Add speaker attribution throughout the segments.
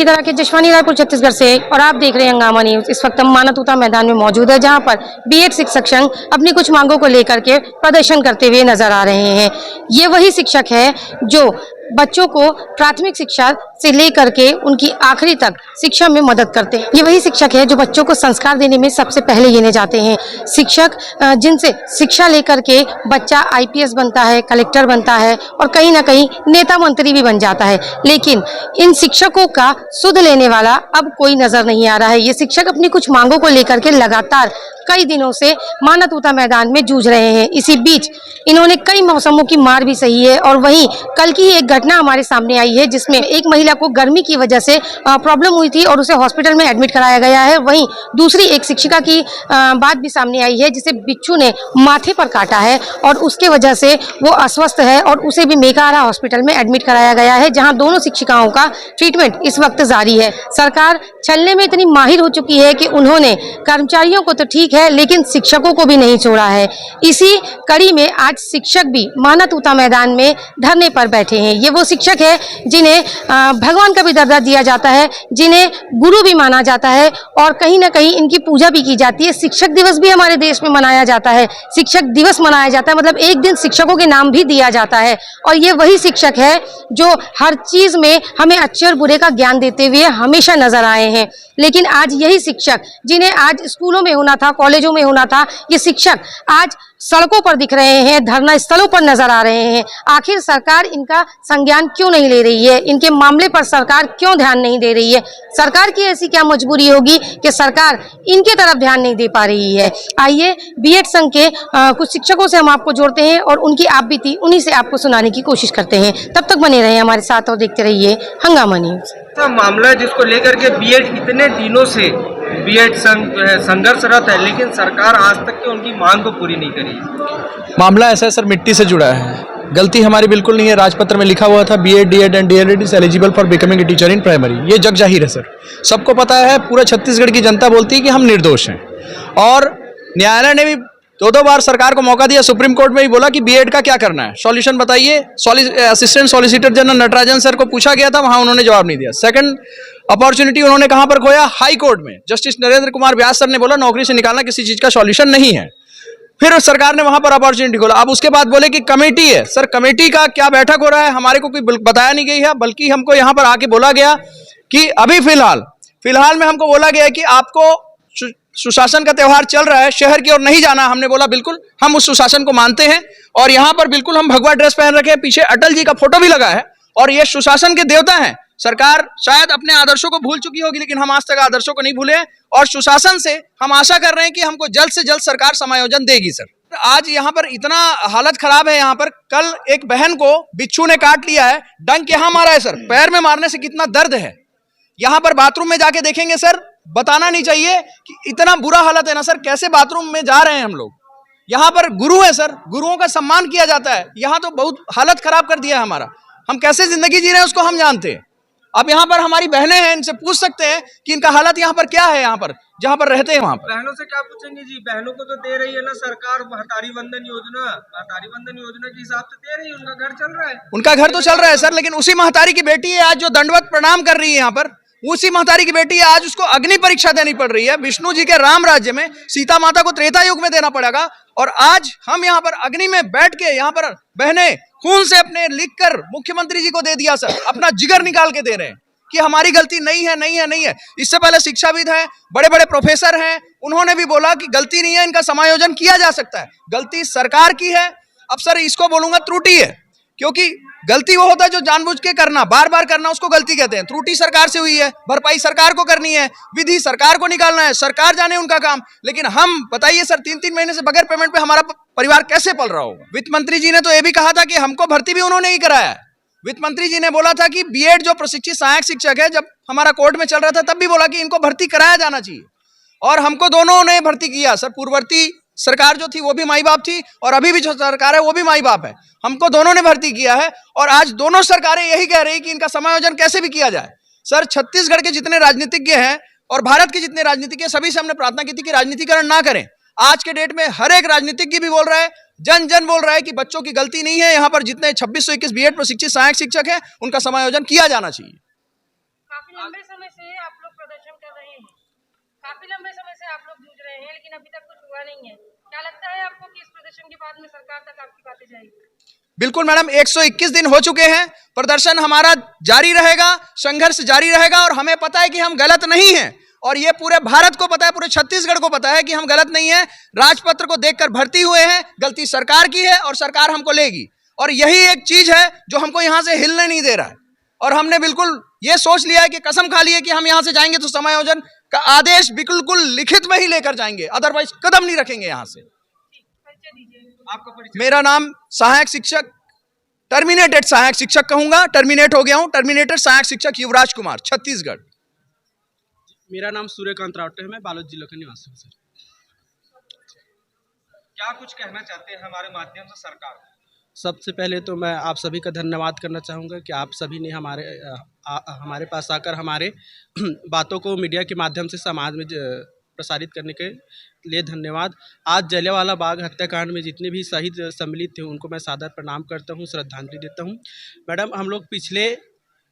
Speaker 1: की तरह के जशवानी रायपुर छत्तीसगढ़ से और आप देख रहे हैं हंगामा न्यूज। इस वक्त हम मानवता मैदान में मौजूद है, जहां पर बीएड शिक्षक संघ अपनी कुछ मांगों को लेकर के प्रदर्शन करते हुए नजर आ रहे हैं। ये वही शिक्षक है जो बच्चों को प्राथमिक शिक्षा से लेकर के उनकी आखिरी तक शिक्षा में मदद करते हैं। ये वही शिक्षक है जो बच्चों को संस्कार देने में सबसे पहले गिने जाते हैं। शिक्षक जिनसे शिक्षा लेकर के बच्चा आईपीएस बनता है, कलेक्टर बनता है और कहीं ना कहीं नेता मंत्री भी बन जाता है। लेकिन इन शिक्षकों का सुध लेने वाला अब कोई नजर नहीं आ रहा है। ये शिक्षक अपनी कुछ मांगों को लेकर के लगातार कई दिनों से मानवता मैदान में जूझ रहे हैं। इसी बीच इन्होंने कई मौसमों की मार भी सही है और वहीं कल की एक घटना हमारे सामने आई है, जिसमें एक महिला को गर्मी की वजह से प्रॉब्लम हुई थी और उसे हॉस्पिटल में एडमिट कराया गया है। वहीं दूसरी एक शिक्षिका की बात भी सामने आई है, जिसे बिच्छू ने माथे पर काटा है और उसके वजह से वो अस्वस्थ है और उसे भी मेकाहारा हॉस्पिटल में एडमिट कराया गया है, जहां दोनों शिक्षिकाओं का ट्रीटमेंट इस वक्त जारी है। सरकार छलने में इतनी माहिर हो चुकी है कि उन्होंने कर्मचारियों को तो ठीक है लेकिन शिक्षकों को भी नहीं छोड़ा है। इसी कड़ी में आज शिक्षक भी मानवता मैदान में धरने पर बैठे हैं। ये वो शिक्षक है जिन्हें भगवान का भी दर्जा दिया जाता है, जिन्हें गुरु भी माना जाता है और कहीं ना कहीं इनकी पूजा भी की जाती है। शिक्षक दिवस भी हमारे देश में मनाया जाता है। शिक्षक दिवस मनाया जाता है, मतलब एक दिन शिक्षकों के नाम भी दिया जाता है। और ये वही शिक्षक है जो हर चीज में हमें अच्छे और बुरे का ज्ञान देते हुए हमेशा नजर आए हैं। लेकिन आज यही शिक्षक, जिन्हें आज स्कूलों में होना था, कॉलेजों में होना था, ये शिक्षक आज सड़कों पर दिख रहे हैं, धरना स्थलों पर नजर आ रहे हैं। आखिर सरकार इनका संज्ञान क्यों नहीं ले रही है? इनके मामले पर सरकार क्यों ध्यान नहीं दे रही है? सरकार की ऐसी क्या मजबूरी होगी कि सरकार इनके तरफ ध्यान नहीं दे पा रही है? आइए बीएड संघ के कुछ शिक्षकों से हम आपको जोड़ते हैं और उनकी आप बीती उन्हीं से आपको सुनाने की कोशिश करते हैं। तब तक बने रहे हमारे साथ और देखते रहिए हंगामा न्यूज।
Speaker 2: मामला है जिसको लेकर के बीएड इतने दिनों से बीएड संघर्षरत है, लेकिन सरकार आज तक की उनकी मांग को पूरी नहीं करी।
Speaker 3: मामला ऐसा है सर, मिट्टी से जुड़ा है। गलती हमारी बिल्कुल नहीं है। राजपत्र में लिखा हुआ था B Ed, D Ed and D El Ed is eligible for becoming a teacher in primary. ये जग जाहिर है सर, सबको पता है। पूरा छत्तीसगढ़ की जनता बोलती है कि हम निर्दोष हैं और न्यायालय ने भी दो बार सरकार को मौका दिया। सुप्रीम कोर्ट में भी बोला कि बीएड का क्या करना है, सॉल्यूशन बताइए। Assistant solicitor general Natarajan sir को पूछा गया था, वहां उन्होंने जवाब नहीं दिया। सेकंड अपॉर्चुनिटी उन्होंने कहां पर खोया? हाई कोर्ट में। जस्टिस नरेंद्र कुमार व्यास सर ने बोला नौकरी से निकालना किसी चीज का सॉल्यूशन नहीं है। फिर सरकार ने वहां पर अपॉर्चुनिटी खोला। अब उसके बाद बोले कि कमेटी है। सर कमेटी का क्या बैठक हो रहा है, हमारे को कोई बताया नहीं गई है, बल्कि हमको यहां पर आके बोला गया कि अभी फिलहाल में हमको बोला गया है कि आपको सुशासन का त्यौहार चल रहा है, शहर की ओर नहीं जाना। हमने बोला बिल्कुल, हम उस सुशासन को मानते हैं और यहाँ पर बिल्कुल हम भगवा ड्रेस पहन रखे हैं, पीछे अटल जी का फोटो भी लगा है और ये सुशासन के देवता हैं। सरकार शायद अपने आदर्शों को भूल चुकी होगी, लेकिन हम आज तक आदर्शों को नहीं भूले हैं और सुशासन से हम आशा कर रहे हैं कि हमको जल्द से जल्द सरकार समायोजन देगी। सर आज यहाँ पर इतना हालत खराब है। यहाँ पर कल एक बहन को बिच्छू ने काट लिया है, डंक यहाँ मारा है सर, पैर में मारने से कितना दर्द है। यहाँ पर बाथरूम में जाके देखेंगे सर, बताना नहीं चाहिए कि इतना बुरा हालत है ना सर। कैसे बाथरूम में जा रहे हैं हम लोग। यहाँ पर गुरु है सर, गुरुओं का सम्मान किया जाता है, यहाँ तो बहुत हालत खराब कर दिया है हमारा। हम कैसे जिंदगी जी रहे हैं उसको हम जानते हैं। अब यहाँ पर हमारी बहनें हैं, इनसे पूछ सकते हैं कि इनका हालत यहाँ पर क्या है, यहाँ पर जहाँ पर रहते हैं वहाँ पर।
Speaker 2: बहनों से क्या पूछेंगे जी? बहनों को तो दे रही है ना सरकार महतारी वंदन योजना, महतारी वंदन योजना के हिसाब से दे रही है, उनका घर चल रहा है।
Speaker 3: उनका घर तो चल रहा है सर, लेकिन उसी महतारी की बेटी है आज जो दंडवत प्रणाम कर रही है यहाँ पर। उसी महतारी की बेटी है आज, उसको अग्नि परीक्षा देनी पड़ रही है। विष्णु जी के राम राज्य में सीता माता को त्रेता युग में देना पड़ेगा और आज हम यहाँ पर अग्नि में बैठ के यहाँ पर बहनें खून से अपने लिखकर मुख्यमंत्री जी को दे दिया सर, अपना जिगर निकाल के दे रहे हैं कि हमारी गलती नहीं है, नहीं है, नहीं है। इससे पहले शिक्षाविद हैं, बड़े बड़े प्रोफेसर हैं, उन्होंने भी बोला कि गलती नहीं है, इनका समायोजन किया जा सकता है। गलती सरकार की है। अब सर इसको बोलूंगा त्रुटि है, क्योंकि गलती वो होता है जो जानबूझ के करना, बार बार करना, उसको गलती कहते हैं। त्रुटि सरकार से हुई है, भरपाई सरकार को करनी है, विधि सरकार को निकालना है, सरकार जाने उनका काम। लेकिन हम बताइए सर, 3-3 महीने से बगैर पेमेंट पे हमारा परिवार कैसे पल रहा होगा? वित्त मंत्री जी ने तो ये भी कहा था कि हमको भर्ती भी उन्होंने ही कराया है। वित्त मंत्री जी ने बोला था कि बीएड जो प्रशिक्षित सहायक शिक्षक है, जब हमारा कोर्ट में चल रहा था तब भी बोला कि इनको भर्ती कराया जाना चाहिए और हमको दोनों ने भर्ती किया सर। पूर्ववर्ती सरकार जो थी वो भी माई बाप थी और अभी भी जो सरकार है वो भी माई बाप है। हमको दोनों ने भर्ती किया है और आज दोनों सरकारें यही कह रही कि इनका समायोजन कैसे भी किया जाए। सर छत्तीसगढ़ के जितने राजनीतिज्ञ हैं और भारत के जितने राजनीतिज्ञ, सभी से हमने प्रार्थना की थी कि राजनीतिकरण ना करें। आज के डेट में हर एक राजनीतिज्ञ भी बोल रहा है, जन जन बोल रहा है कि बच्चों की गलती नहीं है। यहाँ पर जितने 2621 बीएड प्रशिक्षित सहायक शिक्षक हैं उनका समायोजन किया जाना चाहिए।
Speaker 1: लंबे समय से आप लोग प्रदर्शन कर रहे हैं, काफी लंबे समय से आप लोग जूझ रहे हैं, लेकिन अभी तक कुछ हुआ नहीं है। क्या लगता है आपको कि इस प्रदर्शन के बाद में सरकार तक आपकी बातें जाएगी?
Speaker 3: बिल्कुल मैडम, 121 दिन हो चुके हैं, प्रदर्शन हमारा जारी रहेगा, संघर्ष जारी रहेगा और हमें पता है कि हम गलत नहीं हैं और ये पूरे भारत को पता है, पूरे छत्तीसगढ़ को पता है कि हम गलत नहीं हैं। राजपत्र को देखकर भर्ती हुए हैं, गलती सरकार की है और सरकार हमको लेगी और यही एक चीज है जो हमको यहां से हिलने नहीं दे रहा है और हमने बिल्कुल ये सोच लिया है कि कसम खा ली है कि हम यहां से जाएंगे तो समायोजन का आदेश बिल्कुल लिखित में ही लेकर जाएंगे, अदरवाइज कदम नहीं रखेंगे यहां से।
Speaker 2: आपका परिचय?
Speaker 3: मेरा नाम सहायक शिक्षक, टर्मिनेटेड सहायक शिक्षक कहूंगा, टर्मिनेट हो गया हूं, टर्मिनेटेड सहायक शिक्षक युवराज कुमार, छत्तीसगढ़।
Speaker 4: मेरा नाम सूर्यकांत रावटे है, मैं बालोद जिले का निवासी हूँ सर।
Speaker 2: क्या कुछ कहना चाहते हैं हमारे माध्यम से सरकार को?
Speaker 4: सबसे पहले तो मैं आप सभी का धन्यवाद करना चाहूँगा कि आप सभी ने हमारे पास आकर हमारे बातों को मीडिया के माध्यम से समाज में प्रसारित करने के लिए धन्यवाद। आज जलियांवाला बाग हत्याकांड में जितने भी शहीद सम्मिलित थे उनको मैं सादर प्रणाम करता हूँ, श्रद्धांजलि देता हूँ। मैडम, हम लोग पिछले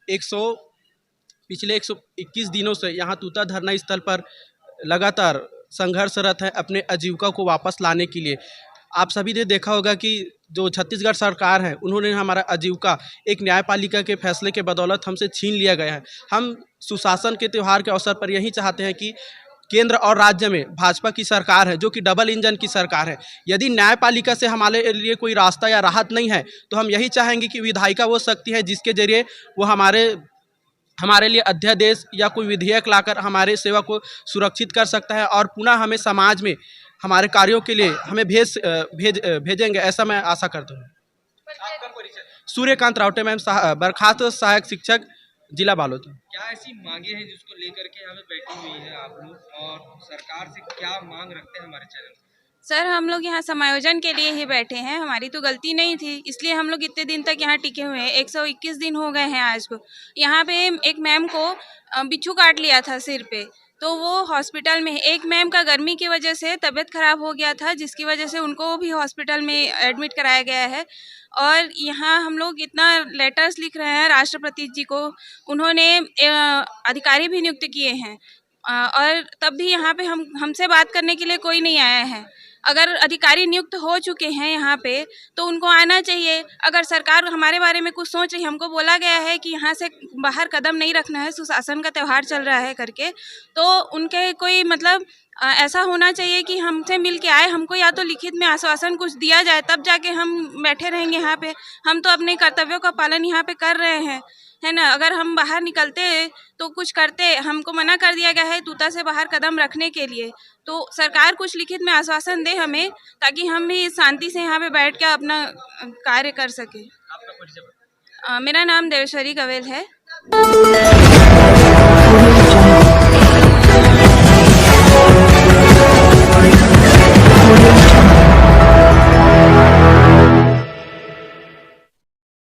Speaker 4: 121 दिनों से यहाँ तूता धरना स्थल पर लगातार संघर्षरत है अपने आजीविका को वापस लाने के लिए। आप सभी ने देखा होगा कि जो छत्तीसगढ़ सरकार है उन्होंने हमारा आजीविका एक न्यायपालिका के फैसले के बदौलत हमसे छीन लिया गया है। हम सुशासन के त्यौहार के अवसर पर यही चाहते हैं कि केंद्र और राज्य में भाजपा की सरकार है जो कि डबल इंजन की सरकार है। यदि न्यायपालिका से हमारे लिए कोई रास्ता या राहत नहीं है तो हम यही चाहेंगे कि विधायिका वो शक्ति है जिसके जरिए वो हमारे लिए अध्यादेश या कोई विधेयक लाकर हमारे सेवा को सुरक्षित कर सकता है और पुनः हमें समाज में हमारे कार्यों के लिए हमें भेजेंगे, ऐसा मैं आशा करता हूँ।
Speaker 2: आपका परिचय?
Speaker 4: सूर्यकांत रावटे, मैम बर्खास्त सहायक शिक्षक, जिला बालोद।
Speaker 2: क्या ऐसी मांगे हैं जिसको लेकर के हमें बैठी हुई है आप लोग और सरकार से क्या मांग रखते हैं हमारे चैनल?
Speaker 5: सर, हम लोग यहाँ समायोजन के लिए ही बैठे हैं, हमारी तो गलती नहीं थी, इसलिए हम लोग इतने दिन तक यहाँ टिके हुए हैं। 121 दिन हो गए हैं आज को। यहाँ पे एक मैम को बिच्छू काट लिया था सिर पे, तो वो हॉस्पिटल में, एक मैम का गर्मी की वजह से तबीयत खराब हो गया था जिसकी वजह से उनको भी हॉस्पिटल में एडमिट कराया गया है। और यहाँ हम लोग इतना लेटर्स लिख रहे हैं राष्ट्रपति जी को, उन्होंने अधिकारी भी नियुक्त किए हैं और तब भी यहाँ पे हमसे बात करने के लिए कोई नहीं आया है। अगर अधिकारी नियुक्त हो चुके हैं यहाँ पे तो उनको आना चाहिए। अगर सरकार हमारे बारे में कुछ सोच रही है, हमको बोला गया है कि यहाँ से बाहर कदम नहीं रखना है, सुशासन का त्यौहार चल रहा है करके, तो उनके कोई मतलब ऐसा होना चाहिए कि हमसे मिल के आए, हमको या तो लिखित में आश्वासन कुछ दिया जाए तब जाके हम बैठे रहेंगे यहाँ पे। हम तो अपने कर्तव्यों का पालन यहाँ पे कर रहे हैं, है ना। अगर हम बाहर निकलते तो कुछ करते, हमको मना कर दिया गया है तूता से बाहर कदम रखने के लिए, तो सरकार कुछ लिखित में आश्वासन दे हमें ताकि हम भी शांति से यहाँ पे बैठ के अपना कार्य कर सके।
Speaker 2: आपका परिचय?
Speaker 5: मेरा नाम देवेश्वरी गवेल है।